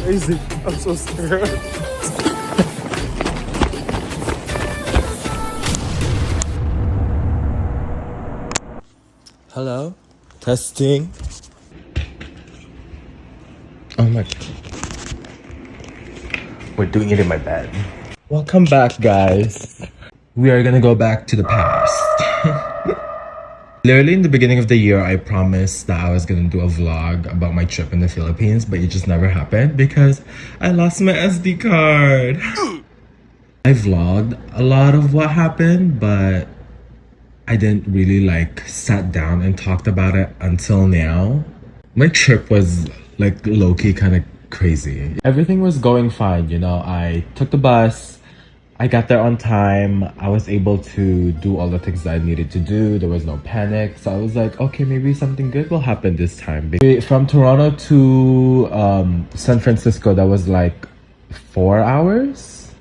crazy. I'm so scared. Hello? Testing. Oh my god. We're doing it in my bed. Welcome back, guys. We are gonna go back to the past. Literally in the beginning of the year, I promised that I was gonna do a vlog about my trip in the Philippines, but it just never happened because I lost my SD card. I vlogged a lot of what happened, but I didn't really sat down and talked about it until now. My trip was low-key kind of crazy. Everything was going fine, you know. I took the bus, I got there on time, I was able to do all the things that I needed to do. There was no panic, so I was like, okay, maybe something good will happen this time. From Toronto to San Francisco, that was 4 hours.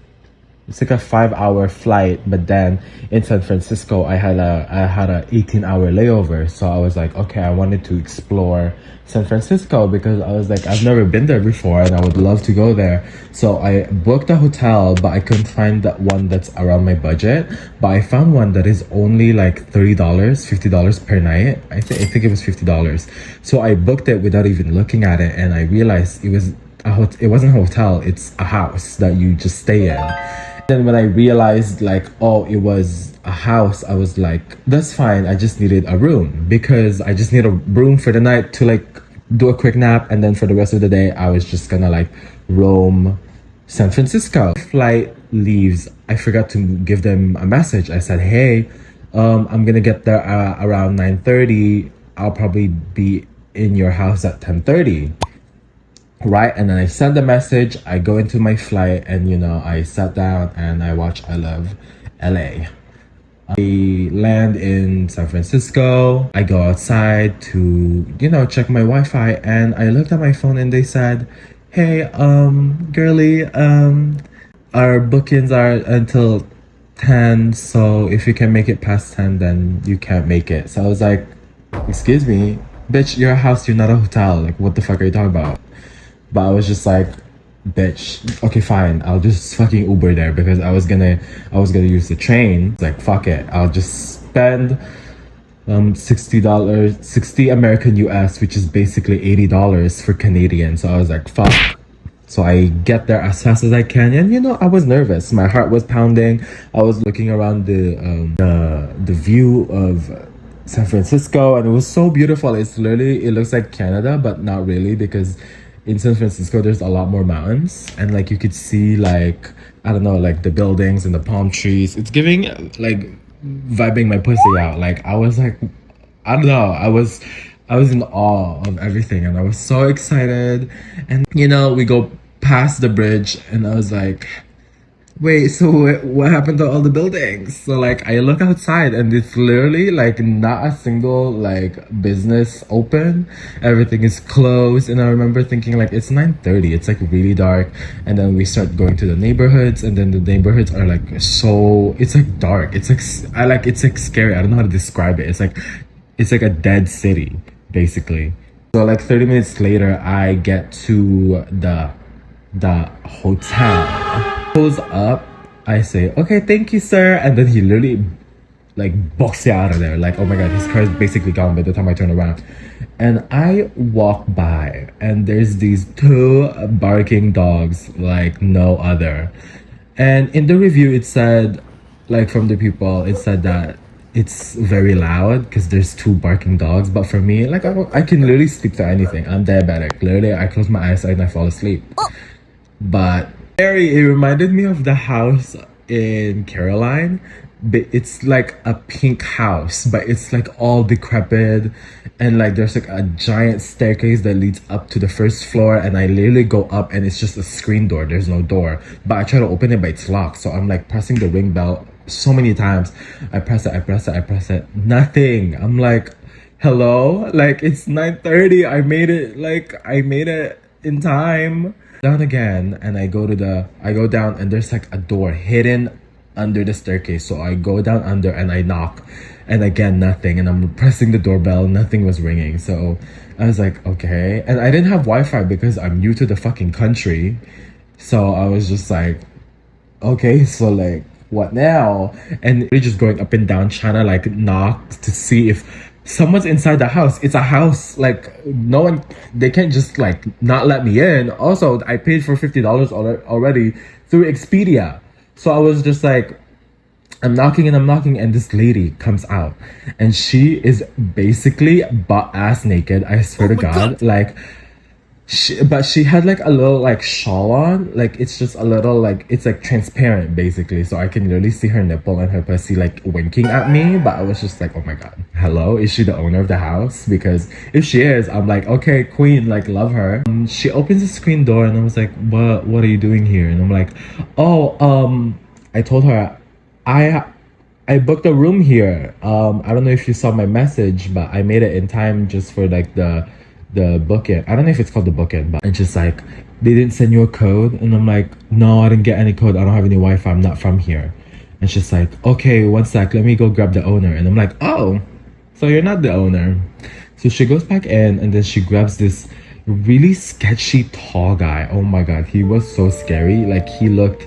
It's like a 5-hour flight, but then in San Francisco, I had a 18-hour layover. So I was like, okay, I wanted to explore San Francisco because I was like, I've never been there before and I would love to go there. So I booked a hotel, but I couldn't find that one that's around my budget. But I found one that is only $30, $50 per night. I think it was $50. So I booked it without even looking at it, and I realized it wasn't a hotel. It's a house that you just stay in. Then when I realized oh, it was a house, I was like, that's fine. I just needed a room because I just need a room for the night to do a quick nap, and then for the rest of the day I was just gonna roam San Francisco. Flight leaves, I forgot to give them a message. I said, hey, I'm gonna get there around 9:30. I'll probably be in your house at 10:30. Right, and then I send the message, I go into my flight, and I sat down and I watched I Love LA. I land in San Francisco. I go outside to check my Wi-Fi, and I looked at my phone and they said, hey, girly, our bookings are until 10, so if you can make it past 10, then you can't make it. So I was like, excuse me, bitch, you're a house, you're not a hotel. What the fuck are you talking about? But I was just like, bitch, okay, fine, I'll just fucking Uber there because I was gonna use the train. It's like, fuck it, I'll just spend $60, 60 American US, which is basically $80 for Canadian. So I was like, fuck. So I get there as fast as I can, and I was nervous. My heart was pounding. I was looking around the view of San Francisco, and it was so beautiful. It looks like Canada, but not really, because in San Francisco there's a lot more mountains, and you could see I don't know, the buildings and the palm trees. It's giving vibing my pussy out. I was I don't know, I was in awe of everything, and I was so excited. And we go past the bridge, and I was like, wait, so what happened to all the buildings? So I look outside, and it's literally not a single business open. Everything is closed. And I remember thinking it's 9:30, it's really dark. And then we start going to the neighborhoods, and then the neighborhoods are so, it's dark. It's it's scary. I don't know how to describe it. It's a dead city basically. So 30 minutes later, I get to the hotel. Pulls up, I say, okay, thank you, sir. And then he literally books it out of there. Oh my god, his car is basically gone by the time I turn around. And I walk by, and there's these two barking dogs like no other. And in the review it said, from the people, it said that it's very loud because there's two barking dogs. But for me, I can literally sleep to anything. I'm diabetic. Literally, I close my eyes and I fall asleep. But it reminded me of the house in Caroline. It's a pink house, but it's all decrepit, and there's a giant staircase that leads up to the first floor, and I literally go up, and it's just a screen door. There's no door, but I try to open it, but it's locked. So I'm pressing the ring bell so many times. I press it, nothing. I'm like, hello, it's 9:30. I made it in time. Down again, and I go down, and there's a door hidden under the staircase. So I go down under and I knock, And again, nothing. And I'm pressing the doorbell, nothing was ringing. So I was like, okay. And I didn't have Wi-Fi because I'm new to the fucking country. So I was just like, okay, so like, what now? And we're just going up and down, trying to like knock to see if someone's inside the house. It's a house. Like, no one, they can't just like not let me in. Also, I paid for $50 already through Expedia. So I was just like, I'm knocking, and this lady comes out, and she is basically butt ass naked. I swear to God. Like, but she had like a little like shawl on, like it's just a little like it's like transparent basically, so I can literally see her nipple and her pussy like winking at me. But I was just like, oh my God, hello, is she the owner of the house? Because if she is, I'm like, okay, queen, like love her. She opens the screen door, and I was like, what are you doing here? And I'm like, oh, I told her I booked a room here. I don't know if you saw my message, but I made it in time just for like the bookend. I don't know if it's called the bookend, but it's just like, they didn't send you a code. And I'm like, no, I didn't get any code. I don't have any Wi-Fi. I'm not from here. And she's like, okay, one sec, let me go grab the owner. And I'm like, oh, so you're not the owner. So she goes back in, and then she grabs this really sketchy tall guy. Oh my God, he was so scary. Like, he looked,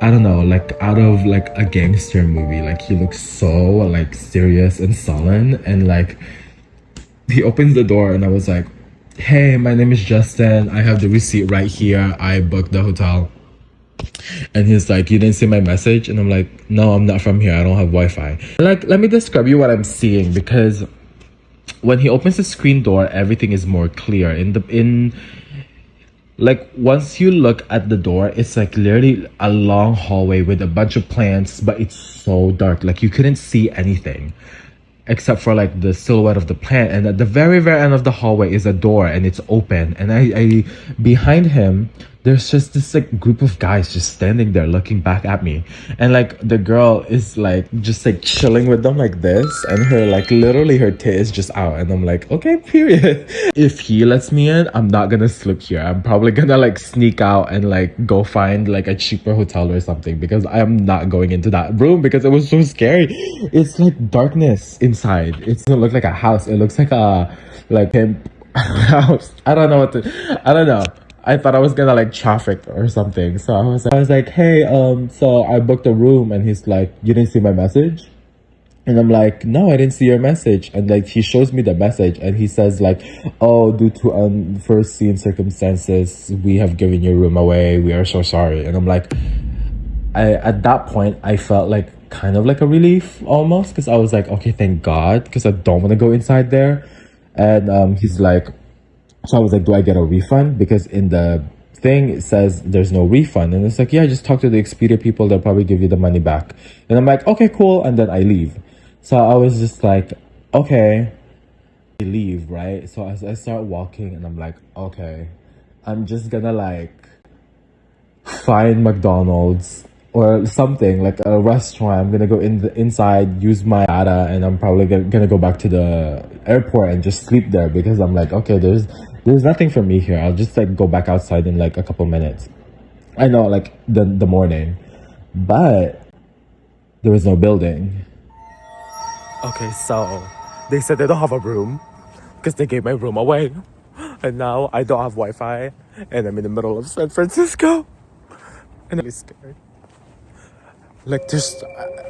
I don't know, like out of like a gangster movie. Like, he looks so like serious and sullen, and like he opens the door, and I was like, hey, my name is Justin. I have the receipt right here. I booked the hotel. And he's like, you didn't see my message? And I'm like, no, I'm not from here. I don't have Wi-Fi. Like, let me describe you what I'm seeing, because when he opens the screen door, everything is more clear. Like, once you look at the door, it's like literally a long hallway with a bunch of plants, but it's so dark. Like, you couldn't see anything except for like the silhouette of the plant. And at the very end of the hallway is a door, and it's open. And I behind him, there's just this like group of guys just standing there looking back at me. And like the girl is like just like chilling with them like this, and her like literally her tit is just out. And I'm like, okay, period. If he lets me in, I'm not gonna sleep here. I'm probably gonna like sneak out and like go find like a cheaper hotel or something, because I'm not going into that room because it was so scary. It's like darkness inside. It doesn't look like a house. It looks like a like pimp house. I don't know. I thought I was gonna like traffic or something. So I was like, hey, so I booked a room. And he's like, you didn't see my message? And I'm like, no, I didn't see your message. And like, he shows me the message, and he says like, oh, due to unforeseen circumstances, we have given your room away. We are so sorry. And I'm like, at that point, I felt like kind of like a relief almost, because I was like, okay, thank God, because I don't want to go inside there. And he's like, so I was like, do I get a refund? Because in the thing, it says there's no refund. And it's like, yeah, just talk to the Expedia people. They'll probably give you the money back. And I'm like, okay, cool. And then I leave. So I was just like, okay, I leave, right? So as I start walking, and I'm like, okay, I'm just gonna like find McDonald's or something, like a restaurant. I'm gonna go inside, use my data, and I'm probably gonna go back to the airport and just sleep there, because I'm like, okay, there's nothing for me here. I'll just like go back outside in like a couple minutes. I know, like the morning, but there was no building. Okay, so they said they don't have a room because they gave my room away, and now I don't have Wi-Fi, and I'm in the middle of San Francisco, and I'm scared. Like,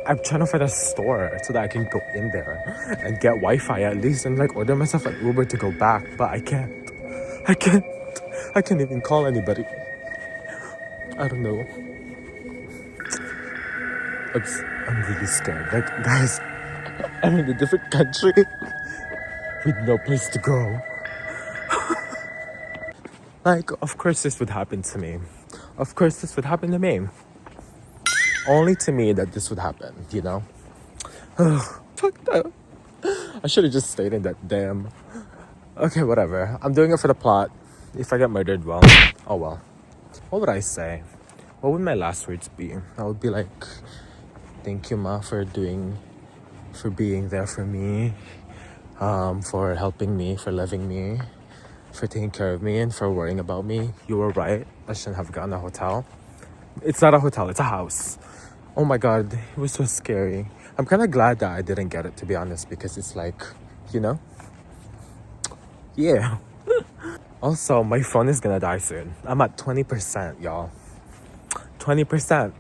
I'm trying to find a store so that I can go in there and get Wi-Fi at least, and like order myself an Uber to go back, but I can't even call anybody. I don't know. I'm really scared. Like, guys, I'm in a different country with no place to go. Like, of course this would happen to me. Of course this would happen to me. Only to me that this would happen, you know? Fuck that. I should have just stayed in that damn... Okay, whatever. I'm doing it for the plot. If I get murdered, well, oh well. What would I say? What would my last words be? I would be like, thank you, Ma, for being there for me, for helping me, for loving me, for taking care of me, and for worrying about me. You were right. I shouldn't have gotten a hotel. It's not a hotel, it's a house. Oh my God, it was so scary. I'm kind of glad that I didn't get it, to be honest, because it's like, you know, yeah. Also, my phone is gonna die soon. I'm at 20%, y'all. 20%.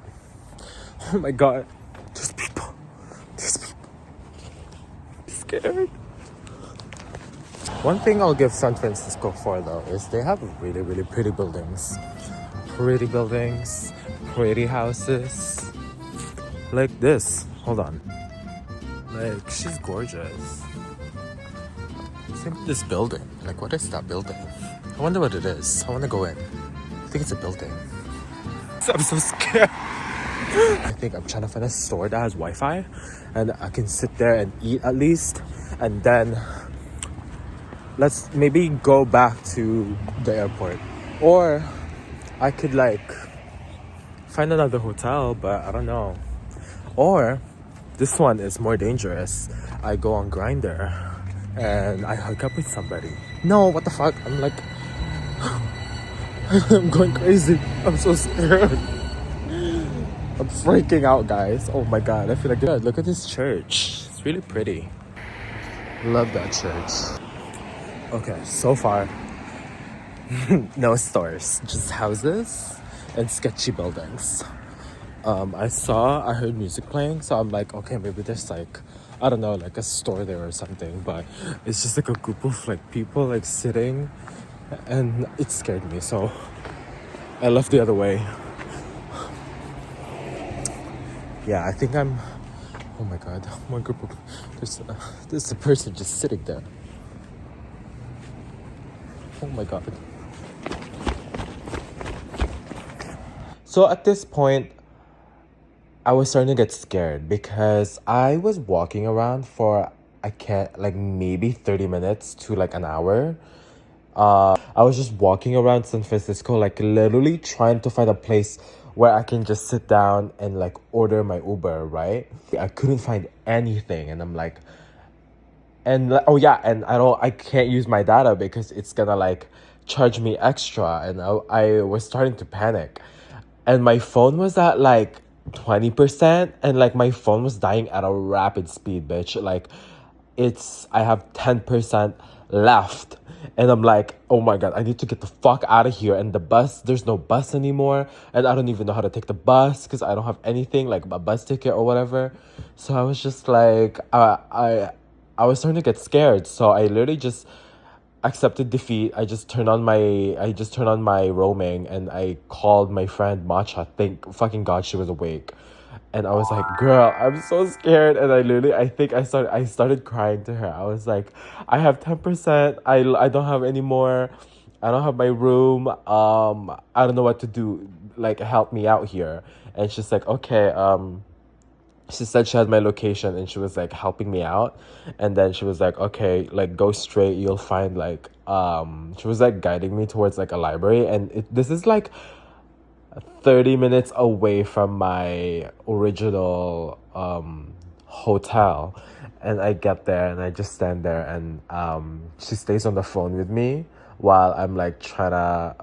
Oh my god. There's people. There's people. I'm scared. One thing I'll give San Francisco for, though, is they have really, really pretty buildings. Pretty buildings, pretty houses. Like this. Hold on. Like, she's gorgeous. Same with this building. Like, what is that building? I wonder what it is. I want to go in. I think it's a building. I'm so scared. I think I'm trying to find a store that has Wi-Fi and I can sit there and eat at least, and then let's maybe go back to the airport, or I could like find another hotel, but I don't know. Or this one is more dangerous. I go on Grindr and I hook up with somebody. No, what the fuck? I'm like I'm going crazy. I'm so scared. I'm freaking out, guys. Oh my god, I feel like good. Look at this church. It's really pretty. Love that church. Okay, so far, no stores, just houses and sketchy buildings. I heard music playing, so I'm like, okay, maybe there's like, I don't know, like a store there or something, but it's just like a group of like people like sitting, and it scared me, so I left the other way. Yeah, I think I'm, oh my god, one group of, there's a person just sitting there. Oh my god. So at this point, I was starting to get scared because I was walking around for, I can't, like maybe 30 minutes to like an hour. I was just walking around San Francisco, like literally trying to find a place where I can just sit down and like order my Uber, right? I couldn't find anything, and I'm like, oh yeah, and I can't use my data because it's gonna like charge me extra, and I was starting to panic, and my phone was at like 20%, and like my phone was dying at a rapid speed, bitch. Like I have 10% left, and I'm like, oh my god, I need to get the fuck out of here. And there's no bus anymore, and I don't even know how to take the bus because I don't have anything like a bus ticket or whatever. So I was just like, I was starting to get scared, so I literally just accepted defeat. I just turned on my roaming, and I called my friend Matcha. Thank fucking god she was awake. And I was like, girl, I'm so scared. And I started crying to her. I was like, I have 10%. I don't have any more. I don't have my room. I don't know what to do. Like, help me out here. And she's like, okay, she said she had my location, and she was like helping me out. And then she was like, okay, like go straight, you'll find like she was like guiding me towards like a library, and this is like 30 minutes away from my original hotel. And I get there and I just stand there, and she stays on the phone with me while I'm like trying to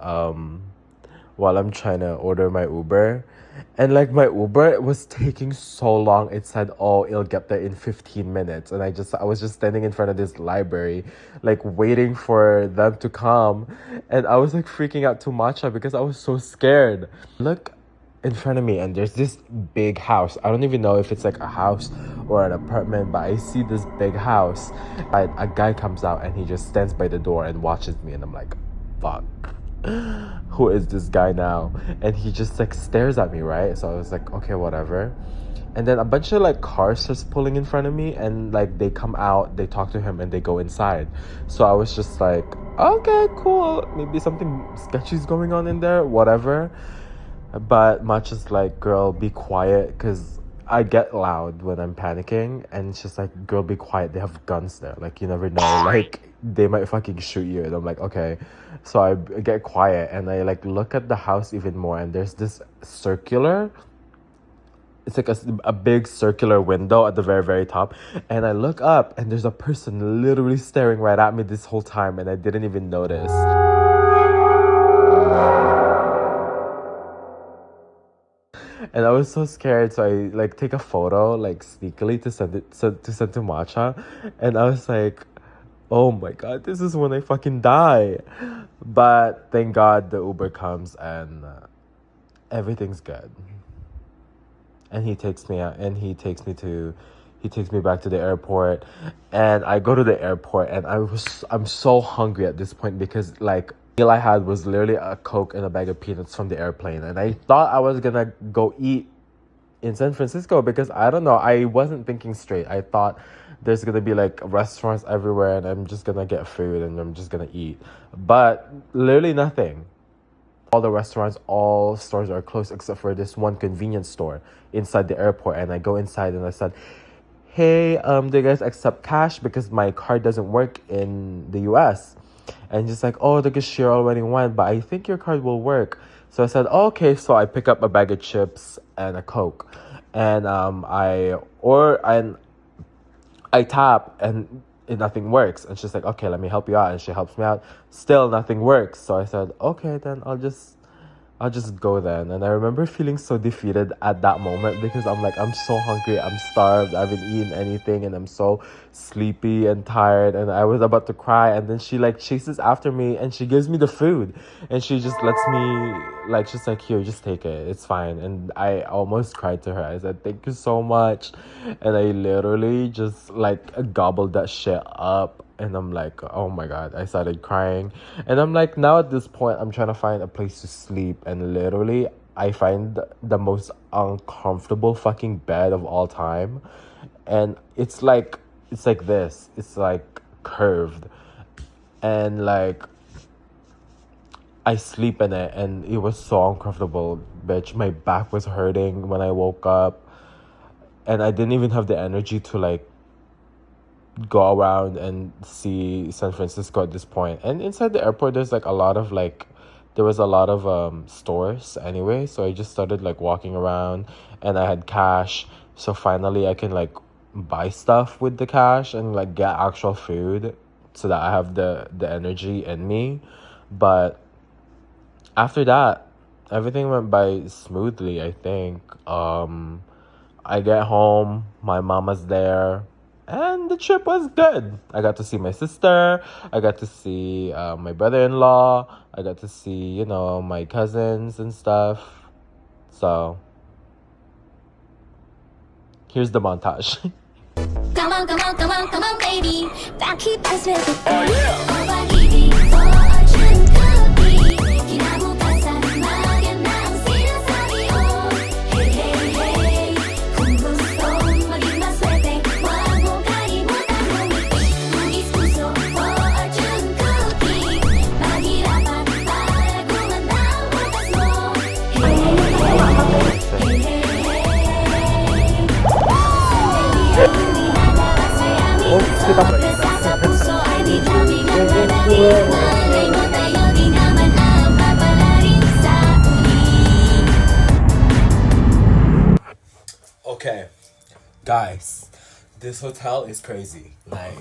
order my Uber. And like my Uber was taking so long. It said, oh, it'll get there in 15 minutes. And I was just standing in front of this library, like waiting for them to come. And I was like freaking out to Matcha because I was so scared. Look in front of me, and there's this big house. I don't even know if it's like a house or an apartment, but I see this big house. A guy comes out and he just stands by the door and watches me, and I'm like, fuck. Who is this guy now? And he just like stares at me, right? So I was like, okay, whatever. And then a bunch of like cars starts pulling in front of me, and like they come out, they talk to him, and they go inside. So I was just like, okay, cool, maybe something sketchy's going on in there, whatever. But much is like, girl, be quiet, because I get loud when I'm panicking, and it's just like, girl, be quiet, they have guns there, like you never know, like they might fucking shoot you. And I'm like, okay. So I get quiet, and I like look at the house even more, and there's this circular, it's like a big circular window at the very, very top. And I look up, and there's a person literally staring right at me this whole time, and I didn't even notice. And I was so scared, so I like take a photo like sneakily to send to Matcha, and I was like, oh my god, this is when I fucking die. But thank God the Uber comes and everything's good. And he takes me out, and he takes me back to the airport, and I go to the airport, and I'm so hungry at this point because like meal I had was literally a Coke and a bag of peanuts from the airplane, and I thought I was gonna go eat in San Francisco because I don't know, I wasn't thinking straight. I thought there's gonna be like restaurants everywhere and I'm just gonna get food and I'm just gonna eat. But literally nothing. All the restaurants, all stores are closed except for this one convenience store inside the airport. And I go inside and I said, hey, do you guys accept cash? Because my card doesn't work in the US. And just like, oh, the cashier already went, but I think your card will work. So I said, oh, okay. So I pick up a bag of chips and a Coke, and I tap and nothing works. And she's like, okay, let me help you out. And she helps me out. Still nothing works. So I said, okay, then I'll just go then. And I remember feeling so defeated at that moment because I'm like, I'm so hungry, I'm starved, I haven't eaten anything, and I'm so sleepy and tired, and I was about to cry. And then she like chases after me and she gives me the food, and she just lets me, like, she's like, here, just take it, it's fine. And I almost cried to her. I said, thank you so much. And I literally just like gobbled that shit up. And I'm like, oh my god, I started crying. And I'm like, now at this point, I'm trying to find a place to sleep. And literally, I find the most uncomfortable fucking bed of all time. And it's like this. It's like curved. And like, I sleep in it. And it was so uncomfortable, bitch. My back was hurting when I woke up. And I didn't even have the energy to like go around and see San Francisco at this point. And inside the airport there's like a lot of like there was a lot of stores anyway, so I just started like walking around, and I had cash, so finally I can like buy stuff with the cash and like get actual food so that I have the energy in me. But after that, everything went by smoothly, I think. I get home, my mama's there, and the trip was good. I got to see my sister, I got to see my brother-in-law, I got to see, you know, my cousins and stuff. So, here's the montage. Come on, come on, come on, come on, baby. Back keep us with it. Oh, yeah. Fortune cookie. Kinabukasan, magandang sinasabi, oh. Hey, hey, hey. Kung gustong maging maswerte, huwag mong kalimutan bumiti. Hugis puso, fortune cookie. Paghirapan para gumanda ang bukas mo. Hey, hey, hey. Hey, hey, sa puso ay di daming ang manalig. Malay mo tayo di naman ang papalarin sa uli. Okay, guys, this hotel is crazy. Like,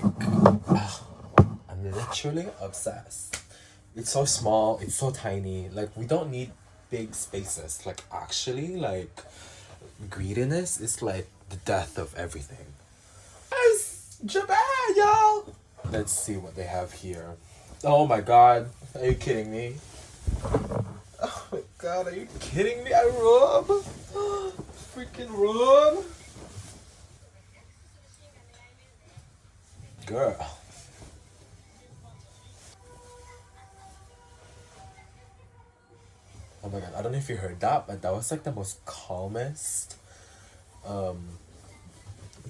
I'm literally obsessed. It's so small, it's so tiny. Like, we don't need big spaces. Like, actually, like, greediness is like the death of everything. It's Japan, y'all. Let's see what they have here. Oh my god, are you kidding me? Oh my god, are you kidding me? A room? Freaking room? Girl. Oh my god, I don't know if you heard that, but that was like the most calmest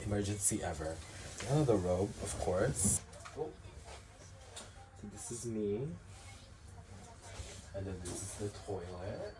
emergency ever. Another robe, of course. Oh. So this is me. And then this is the toilet.